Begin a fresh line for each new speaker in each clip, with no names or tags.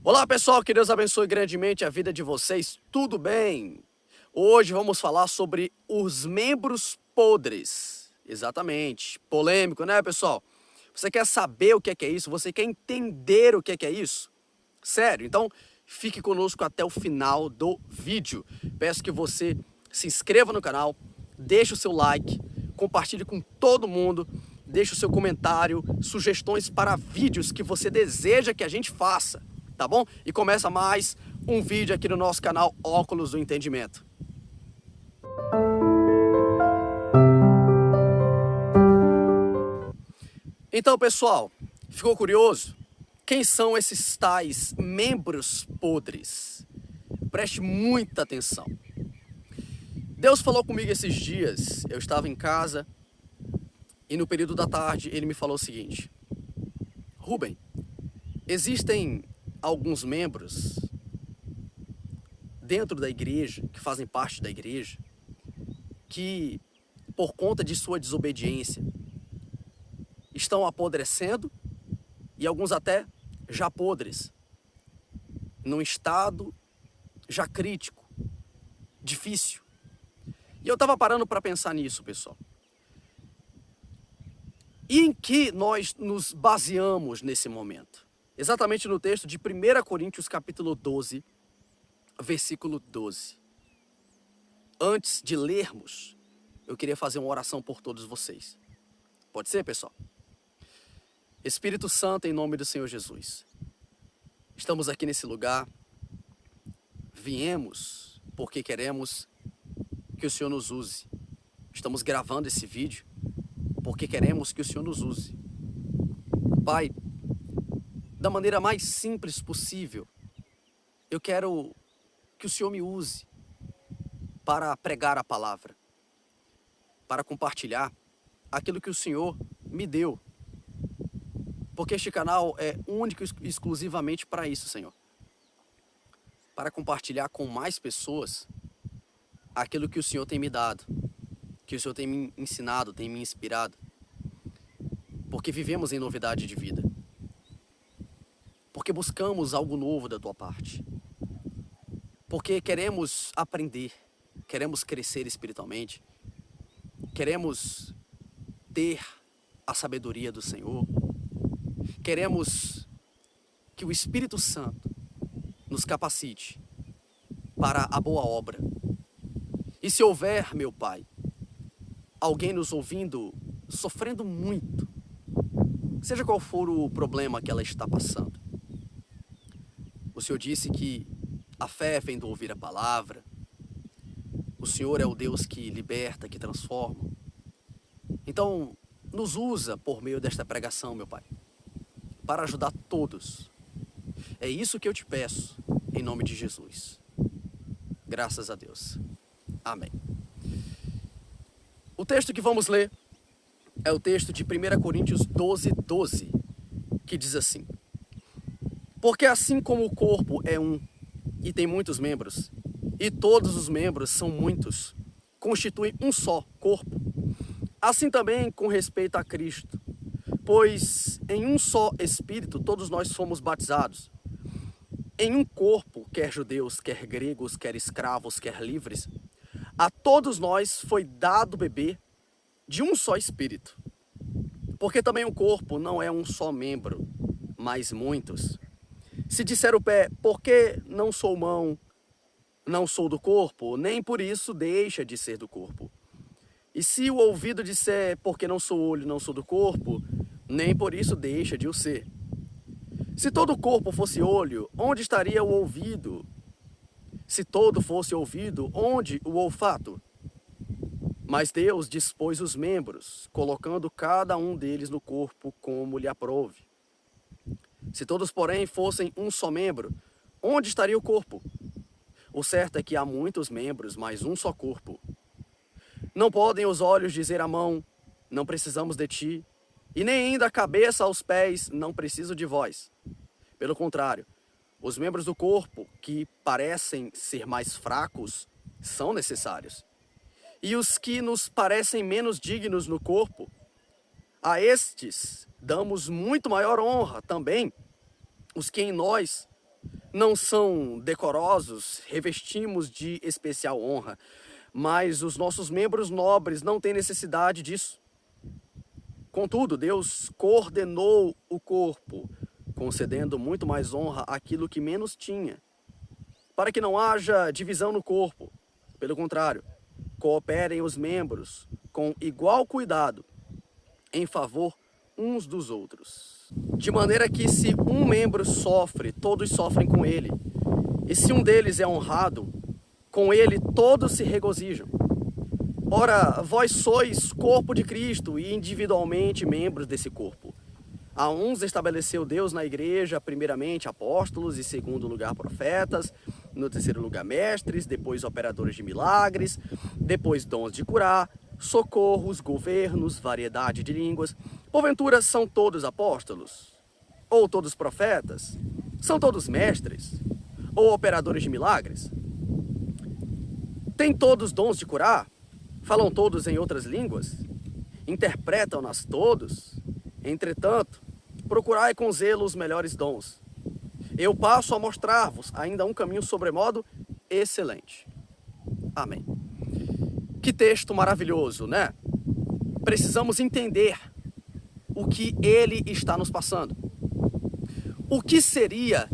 Olá pessoal, que Deus abençoe grandemente a vida de vocês, tudo bem? Hoje vamos falar sobre os membros podres. Exatamente, polêmico, né pessoal? Você quer saber o que é isso? Você quer entender o que é isso? Sério, então fique conosco até o final do vídeo. Peço que você se inscreva no canal, deixe o seu like, compartilhe com todo mundo, deixe o seu comentário, sugestões para vídeos que você deseja que a gente faça, tá bom? E começa mais um vídeo aqui no nosso canal Óculos do Entendimento. Então, pessoal, ficou curioso? Quem são esses tais membros podres? Preste muita atenção. Deus falou comigo esses dias, eu estava em casa e no período da tarde ele me falou o seguinte: Rubem, existem alguns membros dentro da igreja, que fazem parte da igreja, que por conta de sua desobediência estão apodrecendo e alguns até já podres, num estado já crítico, difícil. E eu estava parando para pensar nisso, pessoal. E em que nós nos baseamos nesse momento? Exatamente no texto de 1 Coríntios capítulo 12, versículo 12. Antes de lermos, eu queria fazer uma oração por todos vocês. Pode ser, pessoal? Espírito Santo, em nome do Senhor Jesus, estamos aqui nesse lugar, viemos porque queremos que o Senhor nos use. Estamos gravando esse vídeo porque queremos que o Senhor nos use. Pai, da maneira mais simples possível, eu quero que o Senhor me use para pregar a palavra, para compartilhar aquilo que o Senhor me deu. Porque este canal é único e exclusivamente para isso, Senhor. Para compartilhar com mais pessoas aquilo que o Senhor tem me dado, que o Senhor tem me ensinado, tem me inspirado. Porque vivemos em novidade de vida. Porque buscamos algo novo da Tua parte. Porque queremos aprender, queremos crescer espiritualmente, queremos ter a sabedoria do Senhor. Queremos que o Espírito Santo nos capacite para a boa obra. E se houver, meu Pai, alguém nos ouvindo, sofrendo muito, seja qual for o problema que ela está passando, o Senhor disse que a fé vem do ouvir a palavra, o Senhor é o Deus que liberta, que transforma. Então, nos usa por meio desta pregação, meu Pai, para ajudar todos. É isso que eu te peço, em nome de Jesus. Graças a Deus. Amém. O texto que vamos ler é o texto de 1 Coríntios 12, 12, que diz assim: Porque assim como o corpo é um e tem muitos membros, e todos os membros são muitos, constituem um só corpo, assim também com respeito a Cristo. Pois em um só Espírito todos nós fomos batizados. Em um corpo, quer judeus, quer gregos, quer escravos, quer livres, a todos nós foi dado beber de um só Espírito. Porque também o corpo não é um só membro, mas muitos. Se disser o pé, por que não sou mão, não sou do corpo, nem por isso deixa de ser do corpo. E se o ouvido disser, porque não sou olho, não sou do corpo, nem por isso deixa de o ser. Se todo o corpo fosse olho, onde estaria o ouvido? Se todo fosse ouvido, onde o olfato? Mas Deus dispôs os membros, colocando cada um deles no corpo como lhe aprouve. Se todos, porém, fossem um só membro, onde estaria o corpo? O certo é que há muitos membros, mas um só corpo. Não podem os olhos dizer à mão, não precisamos de ti, e nem ainda a cabeça aos pés, não preciso de vós. Pelo contrário, os membros do corpo, que parecem ser mais fracos, são necessários. E os que nos parecem menos dignos no corpo, a estes damos muito maior honra também, os que em nós não são decorosos, revestimos de especial honra, mas os nossos membros nobres não têm necessidade disso. Contudo, Deus coordenou o corpo, concedendo muito mais honra àquilo que menos tinha, para que não haja divisão no corpo. Pelo contrário, cooperem os membros com igual cuidado em favor uns dos outros. De maneira que se um membro sofre, todos sofrem com ele. E se um deles é honrado, com ele todos se regozijam. Ora, vós sois corpo de Cristo e individualmente membros desse corpo. A uns estabeleceu Deus na igreja, primeiramente apóstolos, em segundo lugar profetas, no terceiro lugar mestres, depois operadores de milagres, depois dons de curar, socorros, governos, variedade de línguas. Porventura são todos apóstolos? Ou todos profetas? São todos mestres? Ou operadores de milagres? Têm todos dons de curar? Falam todos em outras línguas? Interpretam-nas todos? Entretanto, procurai com zelo os melhores dons. Eu passo a mostrar-vos ainda um caminho sobremodo excelente. Amém. Que texto maravilhoso, né? Precisamos entender o que ele está nos passando. O que seria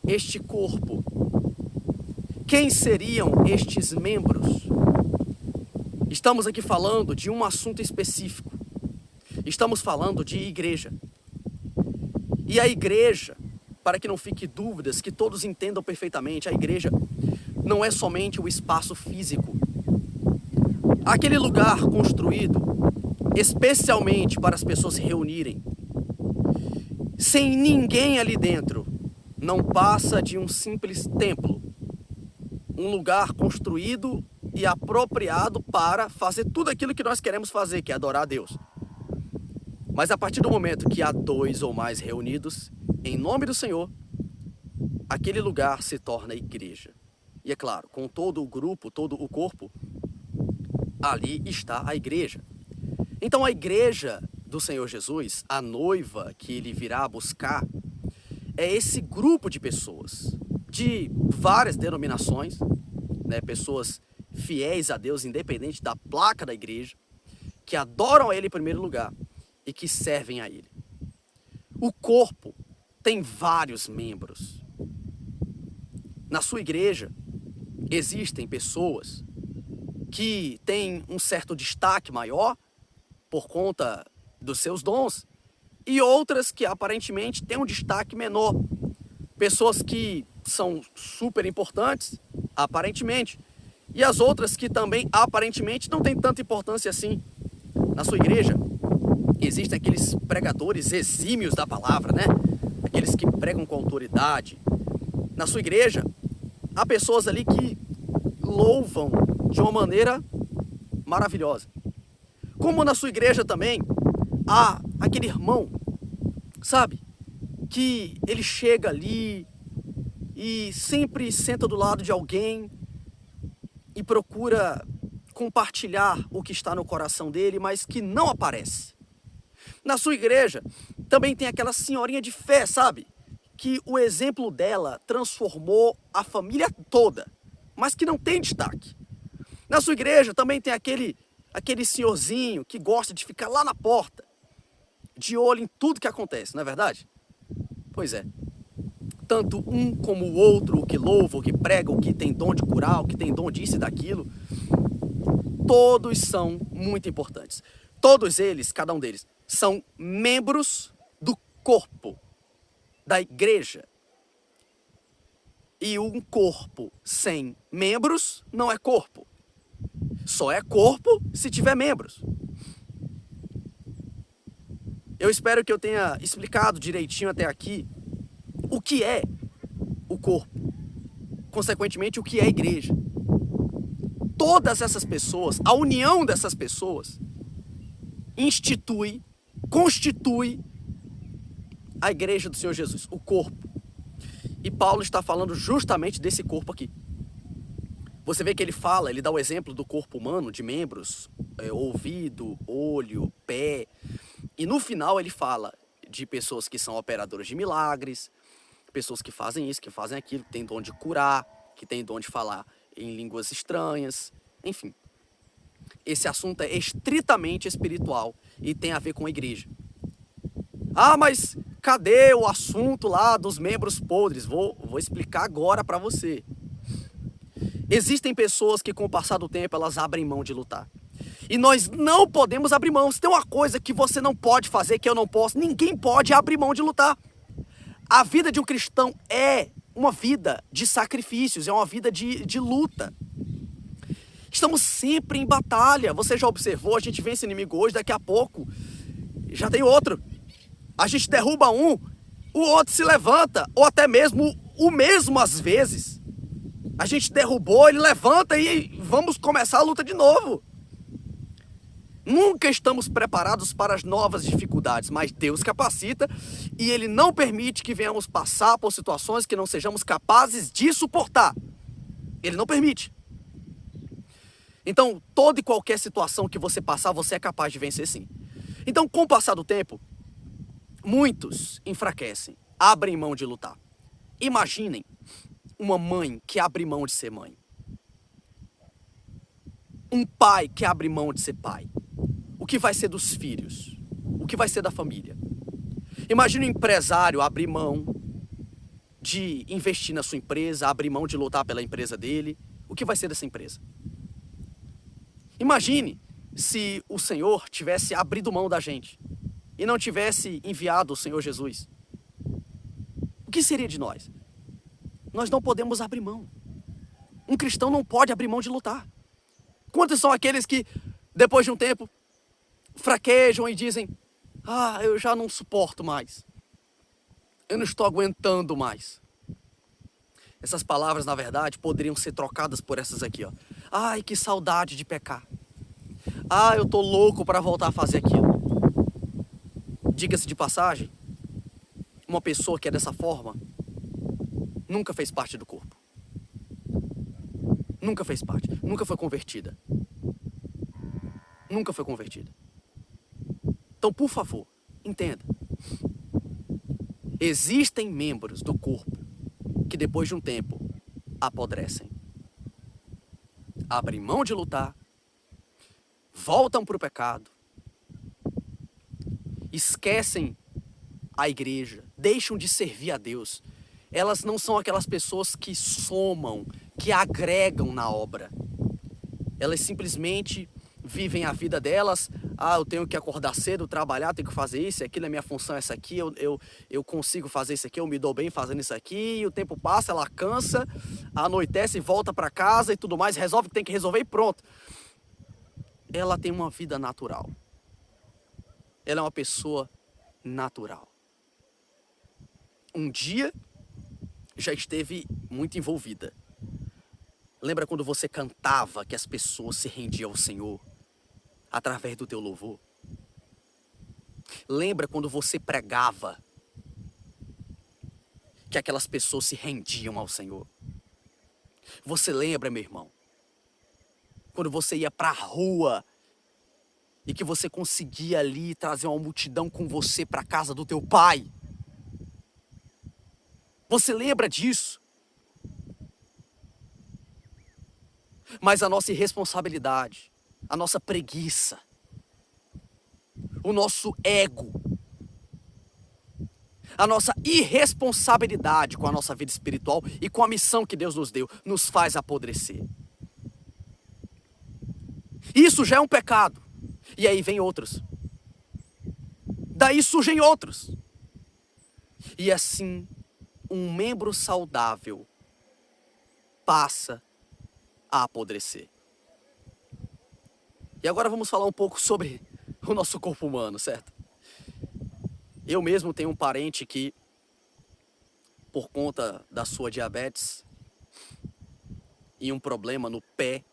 este corpo? Quem seriam estes membros? Estamos aqui falando de um assunto específico. Estamos falando de igreja. E a igreja, para que não fique dúvidas, que todos entendam perfeitamente, a igreja não é somente o espaço físico. Aquele lugar construído especialmente para as pessoas se reunirem, sem ninguém ali dentro, não passa de um simples templo. Um lugar construído e apropriado para fazer tudo aquilo que nós queremos fazer, que é adorar a Deus. Mas a partir do momento que há dois ou mais reunidos, em nome do Senhor, aquele lugar se torna igreja. E é claro, com todo o grupo, todo o corpo, ali está a igreja. Então a igreja do Senhor Jesus, a noiva que ele virá buscar, é esse grupo de pessoas, de várias denominações, né, pessoas fiéis a Deus, independente da placa da igreja, que adoram a Ele em primeiro lugar e que servem a Ele. O corpo tem vários membros. Na sua igreja existem pessoas que têm um certo destaque maior por conta dos seus dons e outras que aparentemente têm um destaque menor. Pessoas que são super importantes, aparentemente, e as outras que também aparentemente não têm tanta importância assim. Na sua igreja existem aqueles pregadores exímios da palavra, né? Aqueles que pregam com autoridade. Na sua igreja há pessoas ali que louvam de uma maneira maravilhosa. Como na sua igreja também há aquele irmão, sabe? Que ele chega ali e sempre senta do lado de alguém e procura compartilhar o que está no coração dele, mas que não aparece. Na sua igreja também tem aquela senhorinha de fé, sabe? Que o exemplo dela transformou a família toda, mas que não tem destaque. Na sua igreja também tem aquele senhorzinho que gosta de ficar lá na porta, de olho em tudo que acontece, não é verdade? Pois é. Tanto um como o outro, o que louva, o que prega, o que tem dom de curar, o que tem dom disso e daquilo, todos são muito importantes. Todos eles, cada um deles, são membros do corpo, da igreja. E um corpo sem membros não é corpo. Só é corpo se tiver membros. Eu espero que eu tenha explicado direitinho até aqui o que é o corpo, consequentemente o que é a igreja. Todas essas pessoas, a união dessas pessoas, constitui a igreja do Senhor Jesus, o corpo. E Paulo está falando justamente desse corpo aqui. Você vê que ele dá o exemplo do corpo humano, de membros, ouvido, olho, pé. E no final ele fala de pessoas que são operadoras de milagres, Pessoas que fazem isso, que fazem aquilo, que têm dom de curar, que têm dom de falar em línguas estranhas, enfim. Esse assunto é estritamente espiritual e tem a ver com a igreja. Ah, mas cadê o assunto lá dos membros podres? Vou explicar agora para você. Existem pessoas que com o passar do tempo elas abrem mão de lutar. E nós não podemos abrir mão. Se tem uma coisa que você não pode fazer, que eu não posso, ninguém pode abrir mão de lutar. A vida de um cristão é uma vida de sacrifícios, é uma vida de luta. Estamos sempre em batalha. Você já observou, a gente vê esse inimigo hoje, daqui a pouco já tem outro. A gente derruba um, o outro se levanta, ou até mesmo o mesmo às vezes. A gente derrubou, ele levanta e vamos começar a luta de novo. Nunca estamos preparados para as novas dificuldades, mas Deus capacita e Ele não permite que venhamos passar por situações que não sejamos capazes de suportar. Ele não permite. Então, toda e qualquer situação que você passar, você é capaz de vencer sim. Então, com o passar do tempo, muitos enfraquecem, abrem mão de lutar. Imaginem uma mãe que abre mão de ser mãe. Um pai que abre mão de ser pai. O que vai ser dos filhos? O que vai ser da família? Imagine um empresário abrir mão de investir na sua empresa, abrir mão de lutar pela empresa dele. O que vai ser dessa empresa? Imagine se o Senhor tivesse abrido mão da gente e não tivesse enviado o Senhor Jesus. O que seria de nós? Nós não podemos abrir mão. Um cristão não pode abrir mão de lutar. Quantos são aqueles que, depois de um tempo, fraquejam e dizem: ah, eu já não suporto mais. Eu não estou aguentando mais. Essas palavras, na verdade, poderiam ser trocadas por essas aqui, ó. Ai, que saudade de pecar. Ah, eu tô louco para voltar a fazer aquilo. Diga-se de passagem, uma pessoa que é dessa forma nunca fez parte do corpo. Nunca fez parte. Nunca foi convertida. Nunca foi convertida. Então, por favor, entenda. Existem membros do corpo que depois de um tempo apodrecem. Abrem mão de lutar, voltam para o pecado, esquecem a igreja, deixam de servir a Deus. Elas não são aquelas pessoas que somam, que agregam na obra. Elas simplesmente vivem a vida delas. Ah, eu tenho que acordar cedo, trabalhar, tenho que fazer isso, aquilo é minha função, essa aqui, eu consigo fazer isso aqui, eu me dou bem fazendo isso aqui, e o tempo passa, ela cansa, anoitece, volta para casa e tudo mais, resolve o que tem que resolver e pronto. Ela tem uma vida natural. Ela é uma pessoa natural. Um dia já esteve muito envolvida. Lembra quando você cantava que as pessoas se rendiam ao Senhor através do teu louvor? Lembra quando você pregava que aquelas pessoas se rendiam ao Senhor? Você lembra, meu irmão, quando você ia para a rua e que você conseguia ali trazer uma multidão com você para a casa do teu pai? Você lembra disso? Mas a nossa irresponsabilidade, a nossa preguiça, o nosso ego, a nossa irresponsabilidade com a nossa vida espiritual e com a missão que Deus nos deu, nos faz apodrecer. Isso já é um pecado. E aí vem outros. Daí surgem outros. E assim, um membro saudável passa a apodrecer. E agora vamos falar um pouco sobre o nosso corpo humano, certo? Eu mesmo tenho um parente que, por conta da sua diabetes e um problema no pé,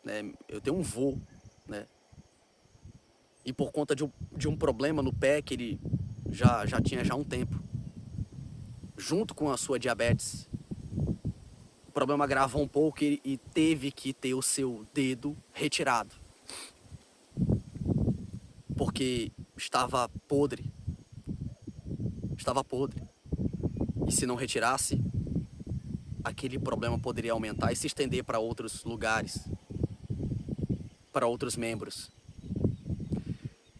né? Eu tenho um vô, né? E por conta de um problema no pé que ele já tinha há um tempo, junto com a sua diabetes, o problema agravou um pouco e teve que ter o seu dedo retirado. Porque estava podre. Estava podre. E se não retirasse, aquele problema poderia aumentar e se estender para outros lugares, para outros membros.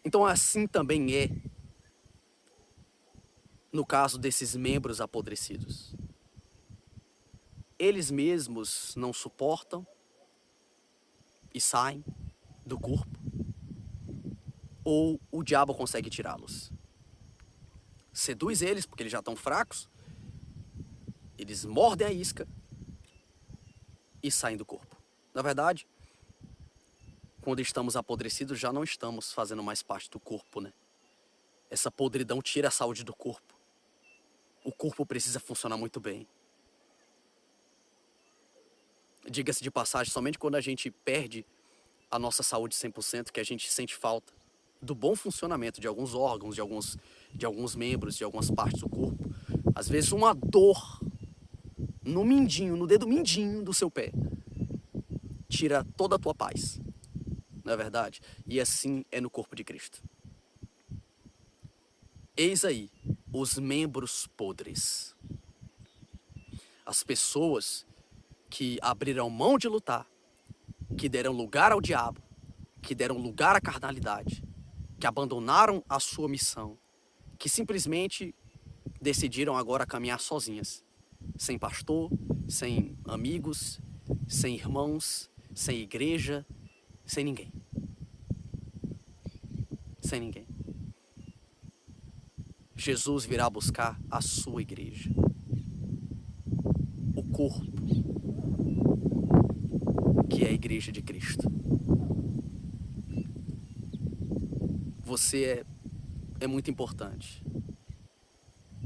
Então assim também é no caso desses membros apodrecidos. Eles mesmos não suportam e saem do corpo, ou o diabo consegue tirá-los. Seduz eles porque eles já estão fracos, eles mordem a isca e saem do corpo. Na verdade, quando estamos apodrecidos, já não estamos fazendo mais parte do corpo, né? Essa podridão tira a saúde do corpo. O corpo precisa funcionar muito bem. Diga-se de passagem, somente quando a gente perde a nossa saúde 100%, que a gente sente falta do bom funcionamento de alguns órgãos, de alguns membros, de algumas partes do corpo. Às vezes uma dor no mindinho, no dedo mindinho do seu pé, tira toda a tua paz. Não é verdade? E assim é no corpo de Cristo. Eis aí os membros podres. As pessoas que abriram mão de lutar, que deram lugar ao diabo, que deram lugar à carnalidade, que abandonaram a sua missão, que simplesmente decidiram agora caminhar sozinhas, sem pastor, sem amigos, sem irmãos, sem igreja, sem ninguém. Sem ninguém. Jesus virá buscar a sua igreja, o corpo, que é a igreja de Cristo. Você é muito importante.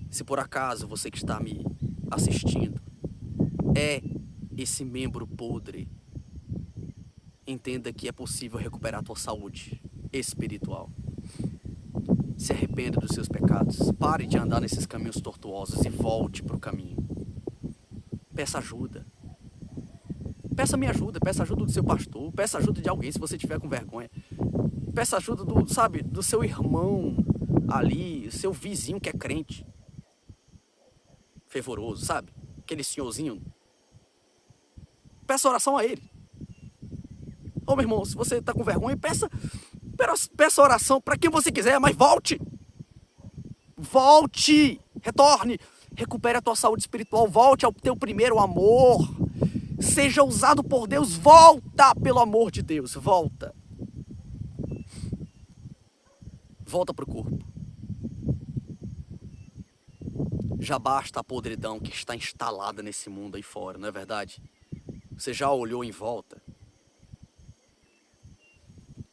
Se por acaso você que está me assistindo é esse membro podre, entenda que é possível recuperar a tua saúde espiritual. Se arrependa dos seus pecados, pare de andar nesses caminhos tortuosos e volte para o caminho. Peça ajuda. Peça minha ajuda, peça ajuda do seu pastor, peça ajuda de alguém se você tiver com vergonha. Peça ajuda do seu irmão ali, seu vizinho que é crente. Fervoroso, sabe? Aquele senhorzinho. Peça oração a ele. Ô meu irmão, se você está com vergonha, peça oração para quem você quiser, mas volte. Volte, retorne, recupere a tua saúde espiritual, volte ao teu primeiro amor. Seja usado por Deus, volta, pelo amor de Deus, volta. Volta para o corpo. Já basta a podridão que está instalada nesse mundo aí fora, não é verdade? Você já olhou em volta?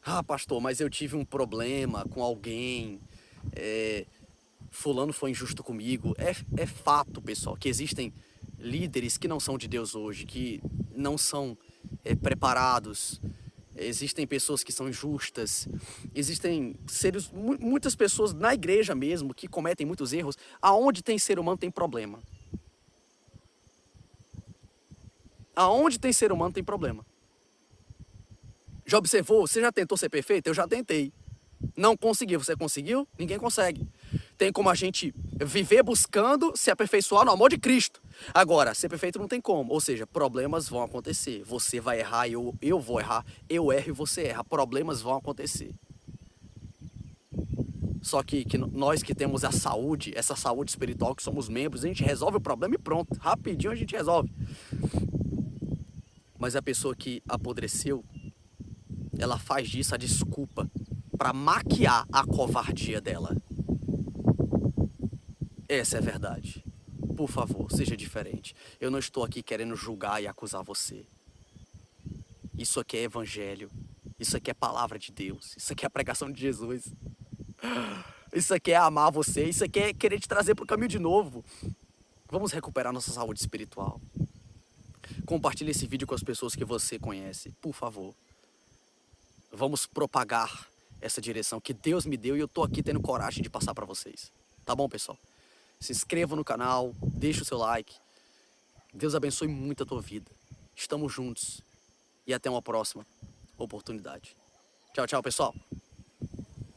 Ah, pastor, mas eu tive um problema com alguém, fulano foi injusto comigo. É fato, pessoal, que existem líderes que não são de Deus hoje, que não são preparados. Existem pessoas que são injustas. Existem muitas pessoas na igreja mesmo que cometem muitos erros. Aonde tem ser humano tem problema. Aonde tem ser humano tem problema. Já observou? Você já tentou ser perfeito? Eu já tentei. Não consegui. Você conseguiu? Ninguém consegue. Tem como a gente viver buscando se aperfeiçoar no amor de Cristo. Agora, ser perfeito não tem como. Ou seja, problemas vão acontecer. Você vai errar, eu vou errar. Eu erro e você erra. Problemas vão acontecer. Só que nós que temos a saúde, essa saúde espiritual, que somos membros, a gente resolve o problema e pronto. Rapidinho a gente resolve. Mas a pessoa que apodreceu, ela faz disso a desculpa para maquiar a covardia dela. Essa é a verdade. Por favor, seja diferente. Eu não estou aqui querendo julgar e acusar você. Isso aqui é evangelho. Isso aqui é palavra de Deus. Isso aqui é a pregação de Jesus. Isso aqui é amar você. Isso aqui é querer te trazer para o caminho de novo. Vamos recuperar nossa saúde espiritual. Compartilhe esse vídeo com as pessoas que você conhece, por favor. Vamos propagar essa direção que Deus me deu e eu tô aqui tendo coragem de passar para vocês. Tá bom, pessoal? Se inscreva no canal, deixa o seu like. Deus abençoe muito a tua vida. Estamos juntos e até uma próxima oportunidade. Tchau, tchau, pessoal.